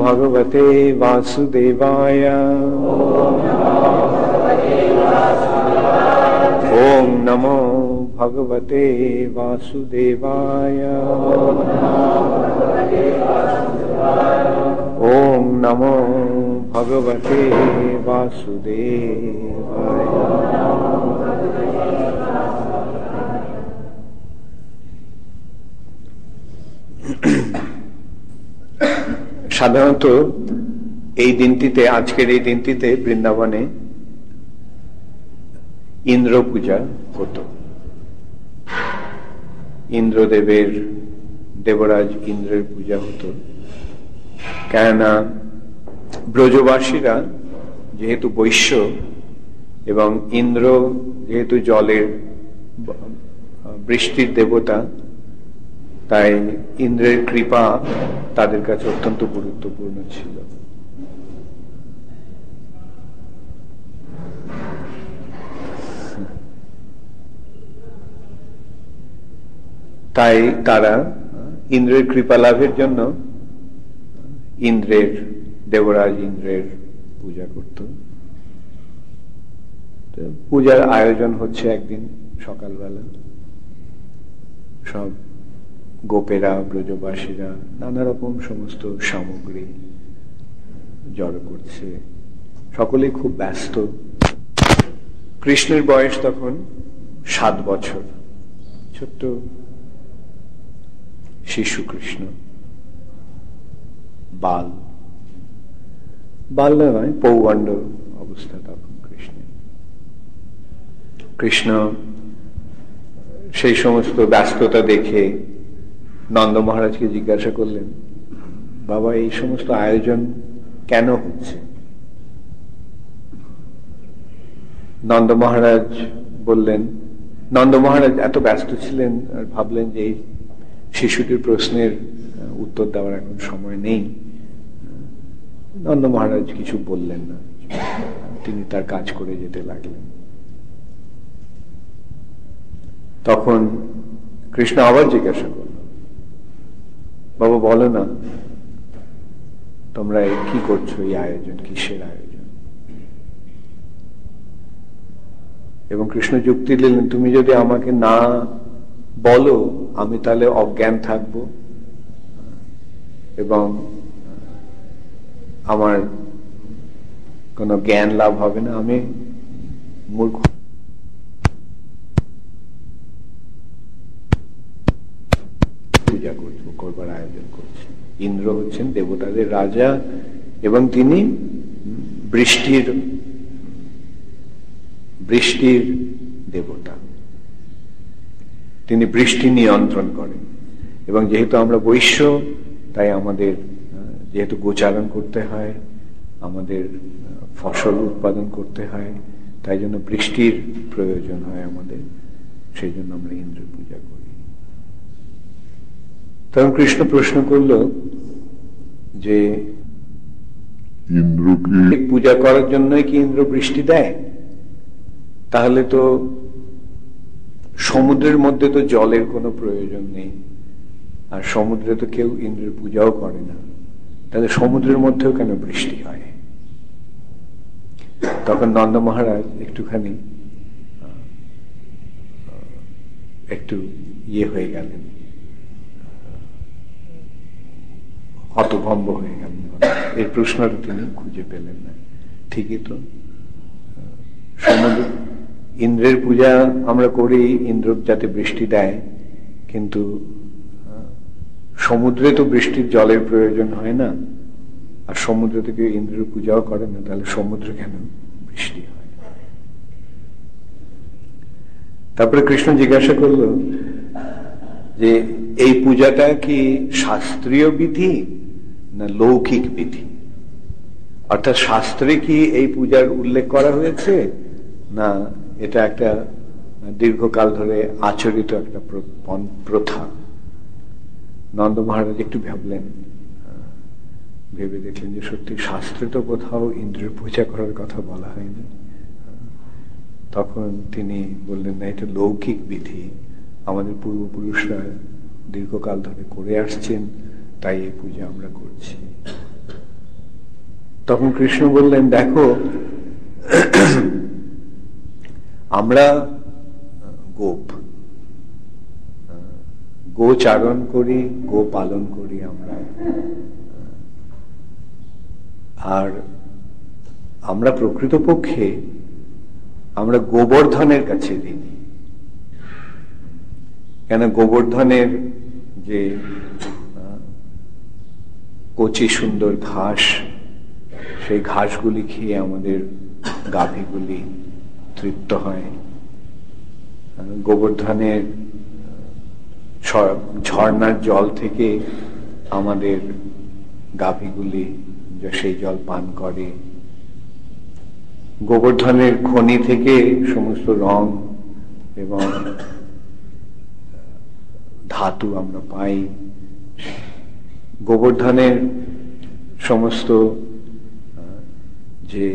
भगवते वासुदेवाय। ओम नमो भगवते वासुदेवाय। ओम नमो भगवते वासुदेवाय। সাধারণত এই দিনটিতে, আজকের এই দিনটিতে বৃন্দাবনে ইন্দ্র পূজা হতো। ইন্দ্রদেবের, দেবরাজ ইন্দ্রের পূজা হতো। কেননা ব্রজবাসীরা যেহেতু বৈশ্য এবং ইন্দ্র যেহেতু জলের, বৃষ্টির দেবতা, তাই ইন্দ্রের কৃপা তাদের কাছে অত্যন্ত গুরুত্বপূর্ণ ছিল। তাই তারা ইন্দ্রের কৃপা লাভের জন্য দেবরাজ ইন্দ্রের পূজা করত। পূজার আয়োজন হচ্ছে একদিন সকালবেলা, সব গোপেরা, ব্রজবাসীরা নানা রকম সমস্ত সামগ্রী জড়ো করছে, সকলেই খুব ব্যস্ত। কৃষ্ণের বয়স তখন 7 বছর, ছোট্ট শিশু কৃষ্ণ, বাল নয়, পৌগণ্ড অবস্থা তখন কৃষ্ণ সেই সমস্ত ব্যস্ততা দেখে নন্দ মহারাজকে জিজ্ঞাসা করলেন, বাবা এই সমস্ত আয়োজন কেন হচ্ছে? নন্দ মহারাজ এত ব্যস্ত ছিলেন আর ভাবলেন যে এই শিশুটির প্রশ্নের উত্তর দেওয়ার এখন সময় নেই। নন্দ মহারাজ কিছু বললেন না, তিনি তার কাজ করে যেতে লাগলেন। তখন কৃষ্ণ আবার জিজ্ঞাসা করল, বাবা বলো না, তোমরা কি করছো? এই আয়োজন কিসের আয়োজন? এবং কৃষ্ণ যুক্তি দিলেন, তুমি যদি আমাকে না বলো আমি তাহলে অজ্ঞান থাকব এবং আমার কোনো জ্ঞান লাভ হবে না, আমি মূর্খ। পূজা করবার আয়োজন করছে। ইন্দ্র হচ্ছেন দেবতাদের রাজা এবং তিনি বৃষ্টির দেবতা। তিনি বৃষ্টি নিয়ন্ত্রণ করেন এবং যেহেতু আমরা বৈশ্য, তাই আমাদের যেহেতু গোচারণ করতে হয়, আমাদের ফসল উৎপাদন করতে হয়, তাই জন্য বৃষ্টির প্রয়োজন হয় আমাদের, সেই জন্য আমরা ইন্দ্র পূজা করি। তখন কৃষ্ণ প্রশ্ন করল যে ইন্দ্রকে পূজা করার জন্যই কি ইন্দ্র বৃষ্টি দেয়? তাহলে তো সমুদ্রের মধ্যে তো জলের কোনো প্রয়োজন নেই, আর সমুদ্রে তো কেউ ইন্দ্রের পূজাও করে না, তাহলে সমুদ্রের মধ্যেও কেন বৃষ্টি হয়? তখন নন্দ মহারাজ একটু ইয়ে হয়ে গেলেন, হতভম্ব হয়ে গেলেন। এই প্রশ্নটা তিনি খুঁজে পেলেন না। ঠিকই তো, সমুদ্র, ইন্দ্রের পূজা আমরা করি ইন্দ্র যাতে বৃষ্টি দেয়, কিন্তু সমুদ্রে তো বৃষ্টির জলের প্রয়োজন হয় না, আর সমুদ্র থেকে ইন্দ্রের পূজাও করে না, তাহলে সমুদ্রে কেন বৃষ্টি হয়? তারপরে কৃষ্ণ জিজ্ঞাসা করল যে এই পূজাটা কি শাস্ত্রীয় বিধি না লৌকিক বিধি? অর্থাৎ শাস্ত্রে কি এই পূজার উল্লেখ করা হয়েছে, না এটা একটা দীর্ঘকাল ধরে আচরিত একটা প্রথা? নন্দ মহারাজ একটু ভাবলেন, ভেবে দেখলেন যে সত্যি শাস্ত্রে তো কোথাও ইন্দ্রের পূজা করার কথা বলা হয়নি। তখন তিনি বললেন, না এটা লৌকিক বিধি, আমাদের পূর্বপুরুষরা দীর্ঘকাল ধরে করে আসছেন, তাই এই পূজা আমরা করছি। তখন কৃষ্ণ বললেন, দেখো আমরা গোপ, গোচারণ করি, গো পালন করি আমরা, আর আমরা প্রকৃতপক্ষে আমরা গোবর্ধনের কাছে ঋণী। কেন, গোবর্ধনের যে কচি সুন্দর ঘাস, সেই ঘাসগুলি খেয়ে আমাদের গাভীগুলি তৃপ্ত হয়। গোবর্ধনের ঝর্ণার জল থেকে আমাদের গাভীগুলি সেই জল পান করে। গোবর্ধনের খনি থেকে সমস্ত রং এবং ধাতু আমরা পাই। গোবর্ধনের সমস্ত যে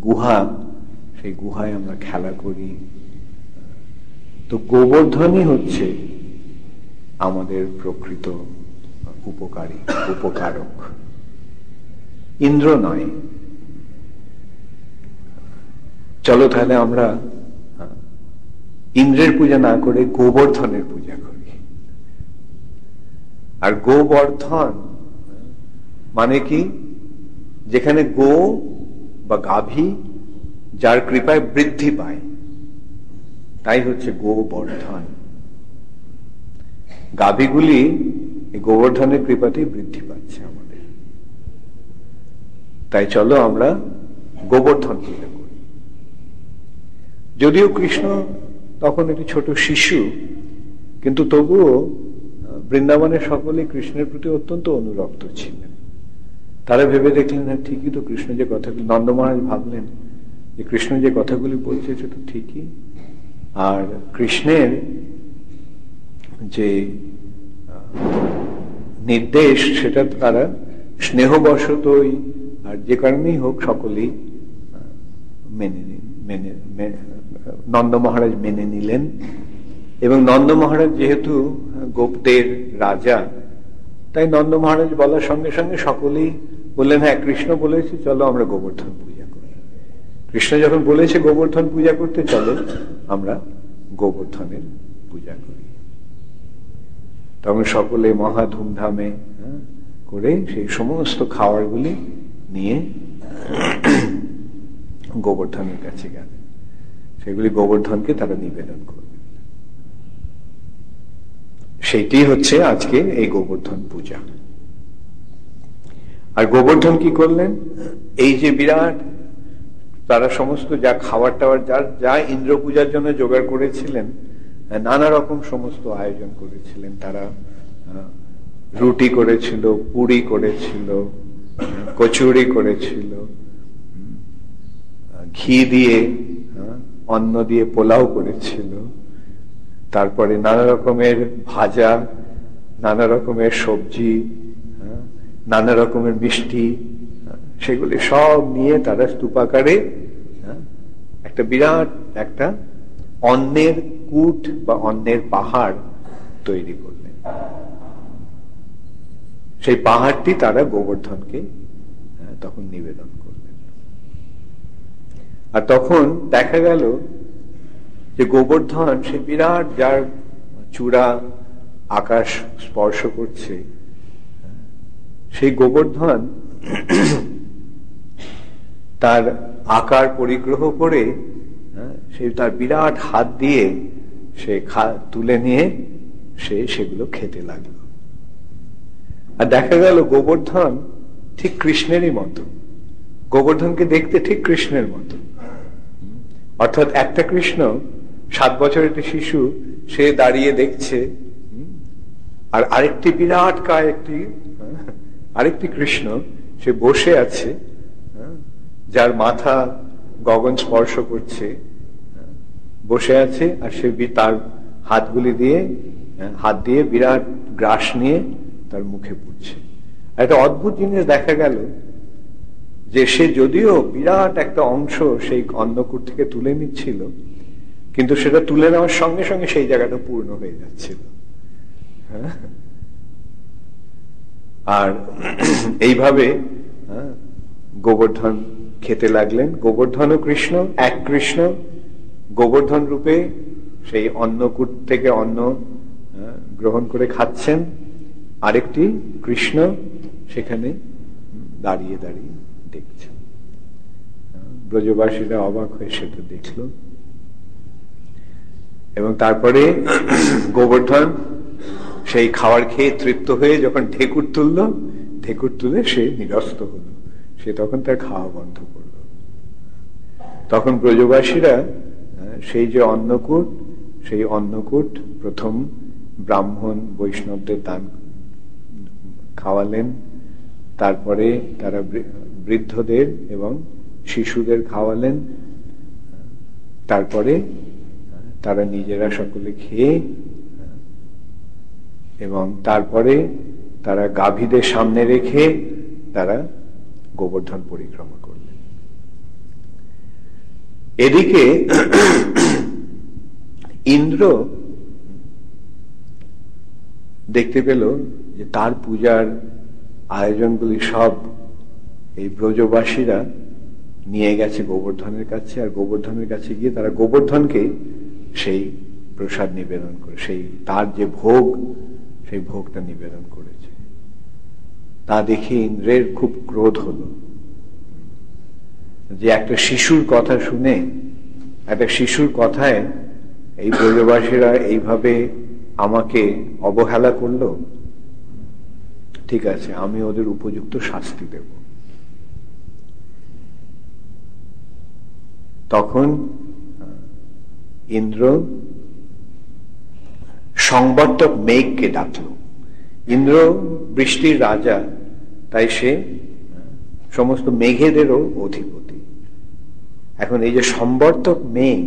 গুহা, সেই গুহায় আমরা খেলা করি। তো গোবর্ধনই হচ্ছে আমাদের প্রকৃত উপকারক, ইন্দ্র নয়। চলো তাহলে আমরা ইন্দ্রের পূজা না করে গোবর্ধনের পূজা করি। আর গোবর্ধন মানে কি, যেখানে গো বা গাভী যার কৃপায় বৃদ্ধি পায়, তাই হচ্ছে গোবর্ধন। গাভীগুলি গোবর্ধনের কৃপাতেই বৃদ্ধি পাচ্ছে আমাদের। তাই চলো আমরা গোবর্ধন পূজা করি। যদিও কৃষ্ণ তখন একটি ছোট শিশু, কিন্তু তবুও বৃন্দাবনের সকলে কৃষ্ণের প্রতি অত্যন্ত অনুরক্ত ছিলেন। তারা ভেবে দেখলেন, হ্যাঁ ঠিকই তো, কৃষ্ণ যে কথাগুলি, নন্দ মহারাজ ভাবলেন যে কৃষ্ণ যে কথাগুলি বলছে সেটা ঠিকই। আর কৃষ্ণের যে নির্দেশ, সেটা তারা স্নেহবশতই আর যে কারণেই হোক সকলেই নন্দ মহারাজ মেনে নিলেন। এবং নন্দ মহারাজ যেহেতু গোপদের রাজা, তাই নন্দ মহারাজ বলার সঙ্গে সঙ্গে সকলেই বললেন, হ্যাঁ কৃষ্ণ বলেছে, চলো আমরা গোবর্ধন পূজা করি। কৃষ্ণ যখন বলেছে গোবর্ধন পূজা করতে, চলো আমরা গোবর্ধনের পূজা করি। তখন সকলে মহা ধুমধামে করে সেই সমস্ত খাবারগুলি নিয়ে গোবর্ধনের কাছে গেলেন। সেগুলি গোবর্ধনকে তারা নিবেদন করবে। সেটি হচ্ছে আজকে এই গোবর্ধন পূজা। আর গোবর্ধন কি করলেন, এই যে বিরাট তারা সমস্ত যা খাবার টাবার যা ইন্দ্র পূজার জন্য জোগাড় করেছিলেন, নানা রকম সমস্ত আয়োজন করেছিলেন। তারা রুটি করেছিল, পুরি করেছিল, কচুরি করেছিল, ঘি দিয়ে অন্ন দিয়ে পোলাও করেছিল, তারপরে নানা রকমের ভাজা, নানা রকমের সবজি, নানা রকমের মিষ্টি, সেগুলি সব নিয়ে তারা স্তূপাকারে একটা বিরাট একটা অন্নের কূট বা অন্নের পাহাড় তৈরি করলেন। সেই পাহাড়টি তারা গোবর্ধনকে তখন নিবেদন করলেন। আর তখন দেখা গেল যে গোবর্ধন সে বিরাট, যার চূড়া আকাশ স্পর্শ করছে, সেই গোবর্ধন তার আকার পরিগ্রহ করে সে তার বিরাট হাত দিয়ে সে তুলে নিয়ে সে সেগুলো খেতে লাগলো। আর দেখা গেল গোবর্ধন ঠিক কৃষ্ণেরই মতো, গোবর্ধনকে দেখতে ঠিক কৃষ্ণের মতো। অর্থাৎ একটা কৃষ্ণ, 7 বছরের একটি শিশু, সে দাঁড়িয়ে দেখছে, আর আরেকটি বিরাট কায় আরেকটি কৃষ্ণ সে বসে আছে, যার মাথা গগন স্পর্শ করছে, বসে আছে, আর সে তার হাত দিয়ে বিরাট গ্রাস নিয়ে তার মুখে পুড়ছে। একটা অদ্ভুত জিনিস দেখা গেল যে সে যদিও বিরাট একটা অংশ সেই অন্নকূট থেকে তুলে নিচ্ছিল, কিন্তু সেটা তুলে নেওয়ার সঙ্গে সঙ্গে সেই জায়গাটা পূর্ণ হয়ে যাচ্ছিল। আর এইভাবে গোবর্ধন খেতে লাগলেন। গোবর্ধন ও কৃষ্ণ এক কৃষ্ণ গোবর্ধন রূপে সেই অন্নকূট থেকে অন্ন গ্রহণ করে খাচ্ছেন, আরেকটি কৃষ্ণ সেখানে দাঁড়িয়ে দাঁড়িয়ে দেখছেন। ব্রজবাসীরা অবাক হয়ে সেটা দেখল এবং তারপরে গোবর্ধন সেই খাবার খেয়ে তৃপ্ত হয়ে যখন ঢেকুর তুলে সে নিরস্ত হলো, সে তখন তার খাওয়া বন্ধ করল। তখন ব্রজবাসীরা সেই যে অন্নকূট, সেই অন্নকূট প্রথম ব্রাহ্মণ বৈষ্ণবদের দান খাওয়ালেন, তারপরে তারা বৃদ্ধদের এবং শিশুদের খাওয়ালেন, তারপরে তারা নিজেরা সকলে খেয়ে এবং তারপরে তারা গাভীদের সামনে রেখে তারা গোবর্ধন পরিক্রমা করলেন। এদিকে ইন্দ্র দেখতে পেল যে তার পূজার আয়োজনগুলি সব এই ব্রজবাসীরা নিয়ে গেছে গোবর্ধনের কাছে, আর গোবর্ধনের কাছে গিয়ে তারা গোবর্ধনকে সেই প্রসাদ নিবেদন করে, সেই তার যে ভোগ সেই ভোগটা নিবেদন করেছে। তা দেখে ইন্দ্রের খুব ক্রোধ হলো যে একটা শিশুর কথা শুনে, একটা শিশুর কথায় এই ব্রজবাসীরা এইভাবে আমাকে অবহেলা করলো, ঠিক আছে আমি ওদের উপযুক্ত শাস্তি দেব। তখন ইন্দ্র সংবর্তক মেঘকে ডাকল। ইন্দ্র বৃষ্টির রাজা, তাই সে সমস্ত মেঘেদেরও অধিপতি। এখন এই যে সংবর্তক মেঘ,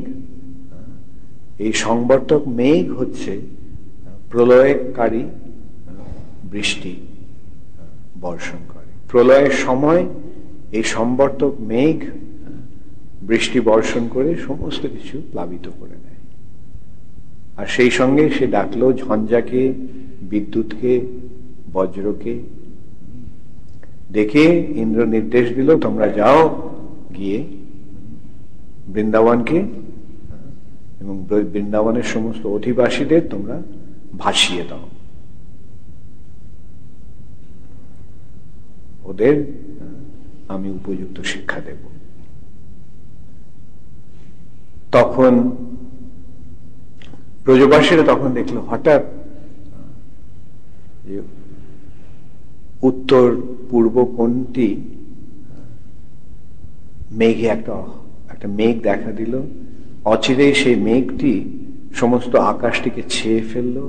এই সংবর্তক মেঘ হচ্ছে প্রলয়কারী বৃষ্টি বর্ষণ করে। প্রলয়ের সময় এই সংবর্তক মেঘ বৃষ্টি বর্ষণ করে সমস্ত কিছু প্লাবিত করে দেয়। আর সেই সঙ্গে সে ডাকলো ঝঞ্ঝাকে, বিদ্যুৎকে, বজ্রকে। দেখে ইন্দ্র নির্দেশ দিল তোমরা যাও, গিয়ে বৃন্দাবনকে এবং বৃন্দাবনের সমস্ত অধিবাসীদের তোমরা ভাসিয়ে দাও, ওদের আমি উপযুক্ত শিক্ষা দেব। তখন ব্রজবাসীরা তখন দেখলো হঠাৎ উত্তর পূর্ব কোণটি মেঘে একটা মেঘ দেখা দিল। অচিরেই সেই মেঘটি সমস্ত আকাশটিকে ছেয়ে ফেললো,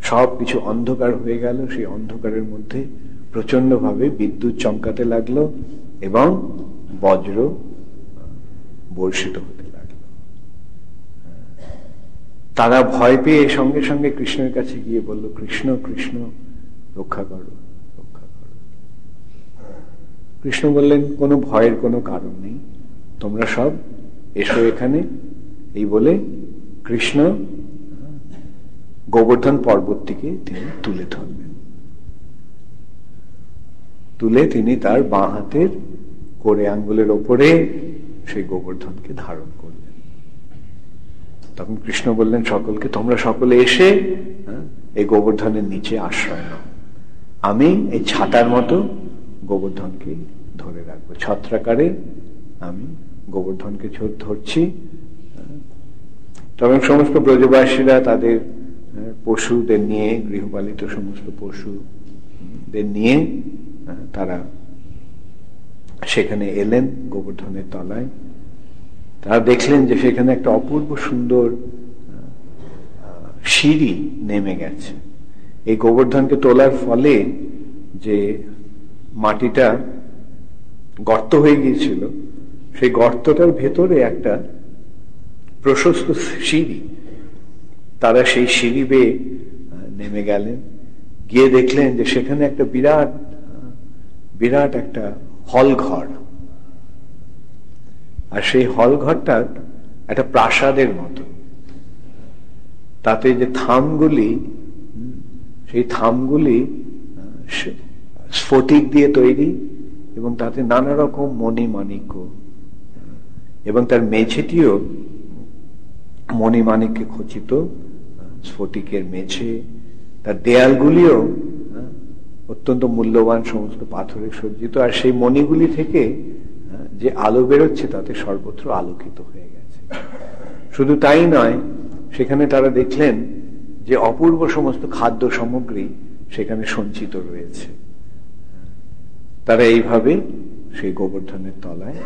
সব কিছু অন্ধকার হয়ে গেল। সেই অন্ধকারের মধ্যে প্রচন্ড ভাবে বিদ্যুৎ চমকাতে লাগলো এবং বজ্র বর্ষিত হতে লাগলো। তারা ভয় পেয়ে সঙ্গে সঙ্গে কৃষ্ণের কাছে গিয়ে বলল, কৃষ্ণ কৃষ্ণ রক্ষা করো, রক্ষা করো। কৃষ্ণ বললেন কোনো ভয়ের কোনো কারণ নেই, তোমরা সব এসো এখানে। এই বলে কৃষ্ণ গোবর্ধন পর্বতটিকে তিনি তুলে ধরলেন। তুলে তিনি তার বাঁ হাতের কোড়ে আঙ্গুলের ওপরে সেই গোবর্ধনকে ধারণ করলেন। তখন কৃষ্ণ বললেন সকলকে, তোমরা সকলে এসে এই গোবর্ধনের নিচে আশ্রয় নাও, আমি এই ছাতার মতো গোবর্ধনকে ধরে রাখবো, ছত্রাকারে আমি গোবর্ধনকে ধরছি। তখন সমস্ত ব্রজবাসীরা তাদের পশুদের নিয়ে, গৃহপালিত সমস্ত পশুদের নিয়ে তারা সেখানে এলেন গোবর্ধনের তলায়। তারা দেখলেন যে সেখানে একটা অপূর্ব সুন্দর সিঁড়ি নেমে গেছে। এই গোবর্ধনকে তোলার ফলে যে মাটিটা গর্ত হয়ে গিয়েছিল, সেই গর্তটার ভেতরে একটা প্রশস্ত সিঁড়ি। তারা সেই সিঁড়ি বেয়ে নেমে গেলেন, গিয়ে দেখলেন যে সেখানে একটা বিরাট বিরাট একটা হল ঘর। আর সেই হল ঘরটা একটা প্রাসাদের মতো। তাতে যে থামগুলি, সেই থামগুলি স্ফটিক দিয়ে তৈরি, এবং তাতে নানা রকম মণিমাণিক্য, এবং তার মেঝেটিও মণিমাণিক্যে খচিত স্ফটিকের মেঝে। তার দেয়ালগুলিও অত্যন্ত মূল্যবান সমস্ত পাথরে সজ্জিত, আর সেই মণিগুলি থেকে যে আলো বেরোচ্ছে তাতে সর্বত্র আলোকিত হয়ে গেছে। শুধু তাই নয়, সেখানে তারা দেখলেন যে অপূর্ব সমস্ত খাদ্য সামগ্রী সেখানে সঞ্চিত রয়েছে। তারা এইভাবে সেই গোবর্ধনের তলায়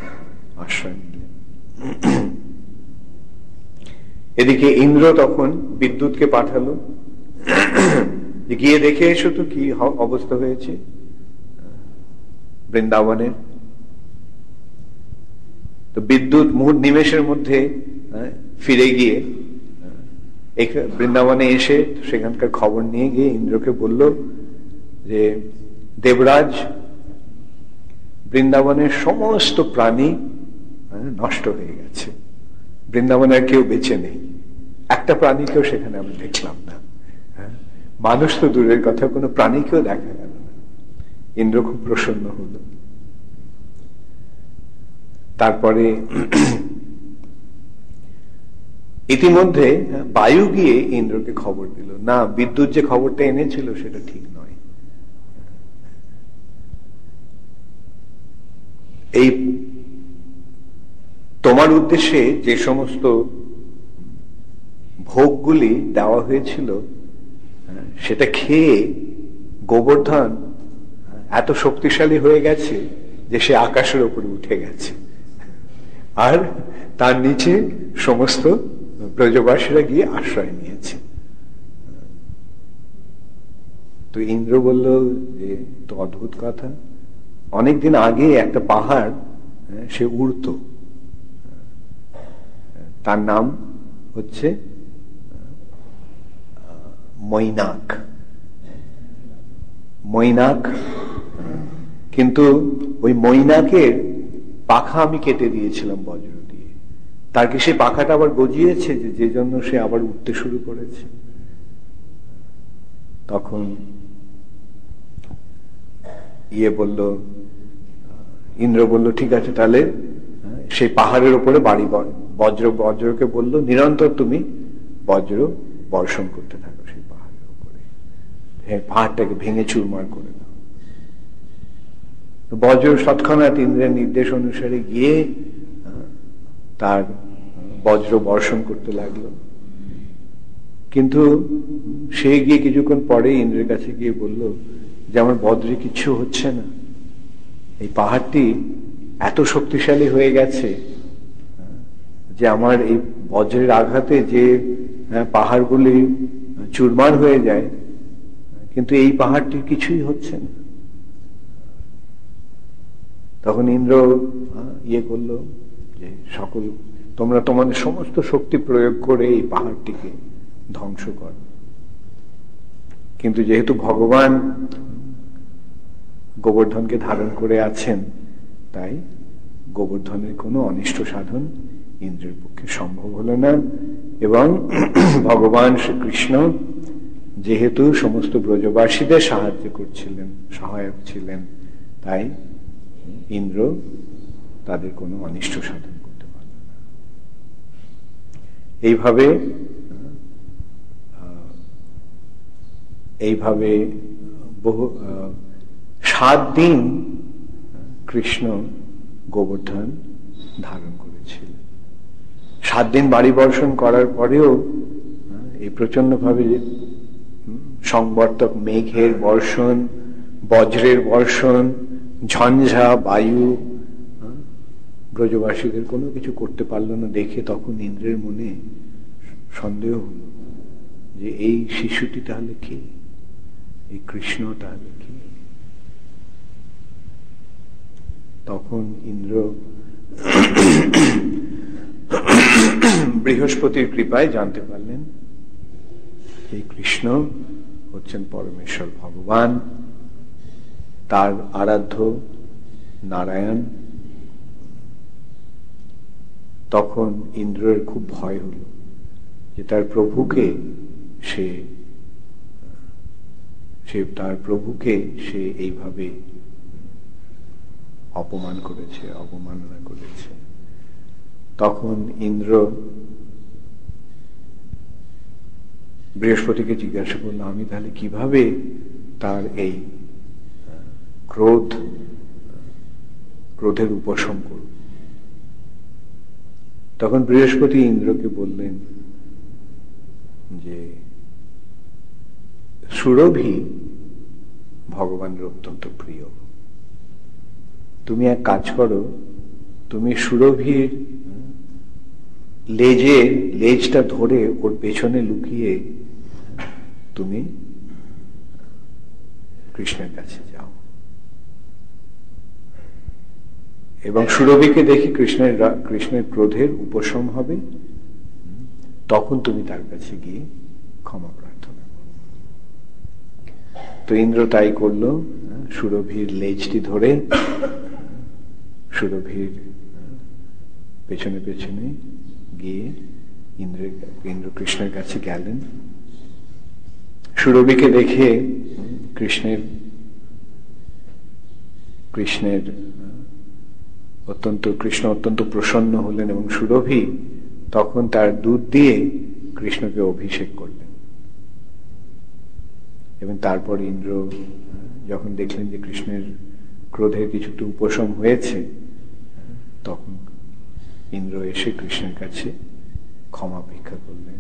আশ্রয় নিলেন। এদিকে ইন্দ্র তখন বিদ্যুৎকে পাঠালো, গিয়ে দেখে এসো তো কি অবস্থা হয়েছে বৃন্দাবনের। তো বিদ্যুৎ নিমেষের মধ্যে ফিরে গিয়ে বৃন্দাবনে এসে সেখানকার খবর নিয়ে গিয়ে ইন্দ্রকে বলল যে দেবরাজ, বৃন্দাবনের সমস্ত প্রাণী নষ্ট হয়ে গেছে, বৃন্দাবনে আর কেউ বেঁচে নেই, একটা প্রাণীকেও সেখানে আমি দেখলাম না। মানুষ তো দূরের কথা, কোনো প্রাণীকেও দেখা গেল না। ইন্দ্র খুব প্রসন্ন হল। তারপরে ইতিমধ্যে বায়ু গিয়ে ইন্দ্রকে খবর দিল, না, বিদ্যুৎ যে খবরটা এনেছিল সেটা ঠিক নয়। এই তোমার উদ্দেশ্যে যে সমস্ত ভোগগুলি দেওয়া হয়েছিল সেটা খেয়ে গোবর্ধন এত শক্তিশালী হয়ে গেছে যে সে আকাশের উপরে উঠে গেছে, আর তার নিচে সমস্ত ব্রজবাসীরা গিয়ে আশ্রয় নিয়েছে। তো ইন্দ্র বলল যে তো অদ্ভুত কথা, অনেকদিন আগে একটা পাহাড় সে উড়ত, তার নাম হচ্ছে মৈনাক। মৈনাক, কিন্তু ওই মৈনাকের পাখা আমি কেটে দিয়েছিলাম বজ্র দিয়ে। তার কি সেই পাখাটা আবার গজিয়েছে, যে জন্য সে আবার উঠতে শুরু করেছে। তখন ইন্দ্র বলল ঠিক আছে, তাহলে সেই পাহাড়ের উপরে বাড়ি বজ্রকে বলল নিরন্তর তুমি বজ্র বর্ষণ করতে থাকো সেই পাহাড়ের উপরে, পাহাড়টাকে ভেঙে চুরমার করে দাও। বজ্র তৎক্ষণাৎ ইন্দ্রের নির্দেশ অনুসারে গিয়ে তার বজ্র বর্ষণ করতে লাগলো। কিন্তু সে গিয়ে কিছুক্ষণ পরে ইন্দ্রের কাছে গিয়ে বলল যে আমার বজ্রে কিছু হচ্ছে না, এই পাহাড়টি এত শক্তিশালী হয়ে গেছে যে আমার এই বজ্রের আঘাতে যে পাহাড়গুলি চুরমার হয়ে যায়, কিন্তু এই পাহাড়টির কিছুই হচ্ছে না। তখন ইন্দ্র করলো যে তোমরা তোমাদের সমস্ত শক্তি প্রয়োগ করে এই পাহাড়টিকে ধ্বংস কর। কিন্তু যেহেতু ভগবান গোবর্ধনকে ধারণ করে আছেন, তাই গোবর্ধনের কোনো অনিষ্ট সাধন ইন্দ্রের পক্ষে সম্ভব হলো না। এবং ভগবান শ্রীকৃষ্ণ যেহেতু সমস্ত ব্রজবাসীদের সাহায্য করছিলেন, সহায়ক ছিলেন, তাই ইন্দ্র তাদের কোনো অনিষ্ট সাধন করতে পারল না। এইভাবে বহু 7 দিন কৃষ্ণ গোবর্ধন ধারণ করেছিলেন। 7 দিন বাড়ি বর্ষণ করার পরেও এই প্রচন্ড ভাবে সংবর্তক মেঘের বর্ষণ, বজ্রের বর্ষণ, ঝঞ্ঝা বায়ু ব্রজবাসীদের কোনো কিছু করতে পারল না দেখে তখন ইন্দ্রের মনে সন্দেহ হল যে এই শিশুটি তাহলে কে, এই কৃষ্ণ তাহলে কে। তখন ইন্দ্র বৃহস্পতির কৃপায় জানতে পারলেন এই কৃষ্ণ হচ্ছেন পরমেশ্বর ভগবান, তার আরাধ্য নারায়ণ। তখন ইন্দ্রের খুব ভয় হলো যে তার প্রভুকে সে তার প্রভুকে সে এইভাবে অপমান করেছে, অবমাননা করেছে। তখন ইন্দ্র বৃহস্পতিকে জিজ্ঞাসা করলো, আমি তাহলে কিভাবে তার এই ক্রোধের উপশম করব? তখন বৃহস্পতি ইন্দ্রকে বললেন যে সুরভি ভগবানের অত্যন্ত প্রিয়। তুমি এক কাজ করো, তুমি সুরভির লেজটা ধরে ওর পেছনে লুকিয়ে তুমি কৃষ্ণের কাছে যাও, এবং সুরভিকে দেখি কৃষ্ণের ক্রোধের উপশম হবে, তখন তুমি তার কাছে গিয়ে ক্ষমা প্রার্থনা করো। তো ইন্দ্র তাই করলো, সুরভির লেজটি ধরে সুরভির পেছনে পেছনে গিয়ে ইন্দ্র কৃষ্ণের কাছে গেলেন। সুরভিকে দেখে কৃষ্ণের কৃষ্ণ অত্যন্ত প্রসন্ন হলেন, এবং সুরভি তখন তার দুধ দিয়ে কৃষ্ণকে অভিষেক করলেন। এবং তারপর ইন্দ্র যখন দেখলেন যে কৃষ্ণের ক্রোধের কিছুটা উপশম হয়েছে, তখন ইন্দ্র এসে কৃষ্ণের কাছে ক্ষমা ভিক্ষা করলেন।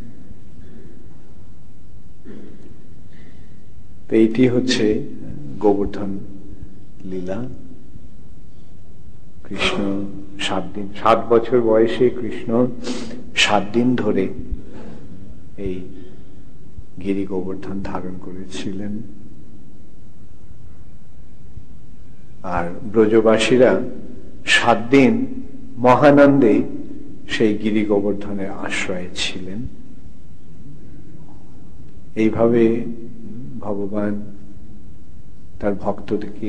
তো এইটি হচ্ছে গোবর্ধন লীলা। কৃষ্ণ 7 বছর বয়সে কৃষ্ণ 7 দিন ধরে এই গিরি গোবর্ধন ধারণ করেছিলেন, আর ব্রজবাসীরা 7 দিন মহানন্দে সেই গিরি গোবর্ধনের আশ্রয়ে ছিলেন। এইভাবে ভগবান তার ভক্তকে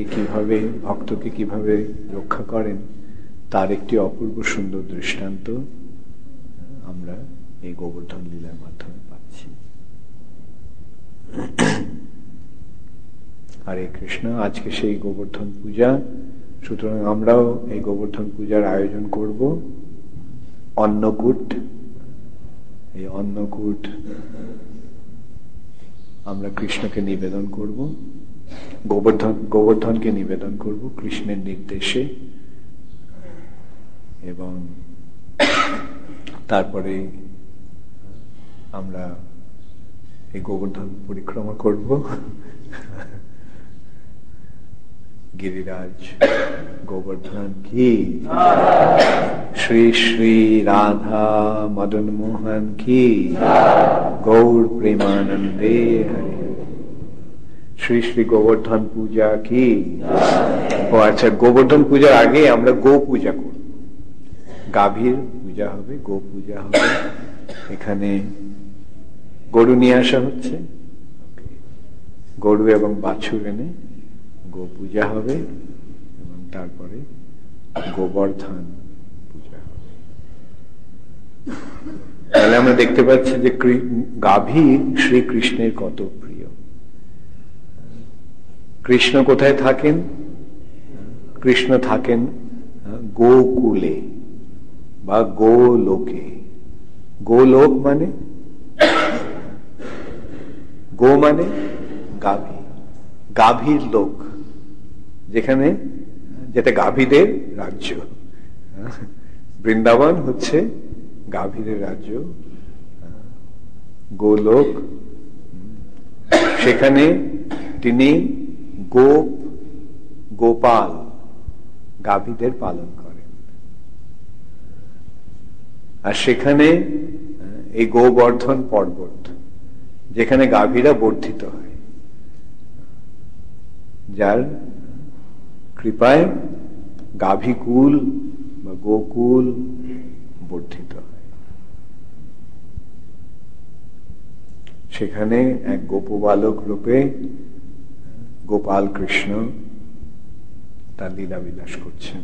কিভাবে রক্ষা করেন তার একটি অপূর্ব সুন্দর দৃষ্টান্ত আমরা এই গোবর্ধন লীলার মাধ্যমে পাচ্ছি। হরে কৃষ্ণ। আজকে সেই গোবর্ধন পূজা, সুতরাং আমরাও এই গোবর্ধন পূজার আয়োজন করব। অন্নকূট, এই অন্নকূট আমরা কৃষ্ণকে নিবেদন করব, গোবর্ধনকে নিবেদন করব কৃষ্ণের নির্দেশে, এবং তারপরে আমরা এই গোবর্ধন পরিক্রমা করব। गिरिराज गोवर्धन की, श्री श्री राधा मदन मोहन की, गौर प्रेमानंदे हरे। श्री श्री गोवर्धन पूजा की। ও আচ্ছা, গোবর্ধন পূজার আগে আমরা গো পূজা করব, গাভীর পূজা হবে, গো পূজা হবে। এখানে গরু নিয়ে আসা হচ্ছে, গরু এবং বাছুর এনে গো পূজা হবে, এবং তারপরে গোবর্ধন পূজা হবে। তাহলে আমরা দেখতে পাচ্ছি যে গাভী শ্রীকৃষ্ণের কত প্রিয়। কৃষ্ণ কোথায় থাকেন? কৃষ্ণ থাকেন গোকুলে বা গোলোকে। গোলোক মানে গো মানে গাভী, গাভীর লোক, যেটা গাভীদের রাজ্য। বৃন্দাবন হচ্ছে গাভীদের রাজ্য, গোলোক। সেখানে তিনি গোপাল, গাভীদের পালন করেন। আর সেখানে এই গোবর্ধন পর্বত, যেখানে গাভীরা বর্ধিত হয়, যার কৃপায় গাভীকুল বা গোকুল বর্ধিত হয়। সেখানে এক গোপবালক রূপে গোপাল কৃষ্ণ তার লীলা বিলাস করছেন।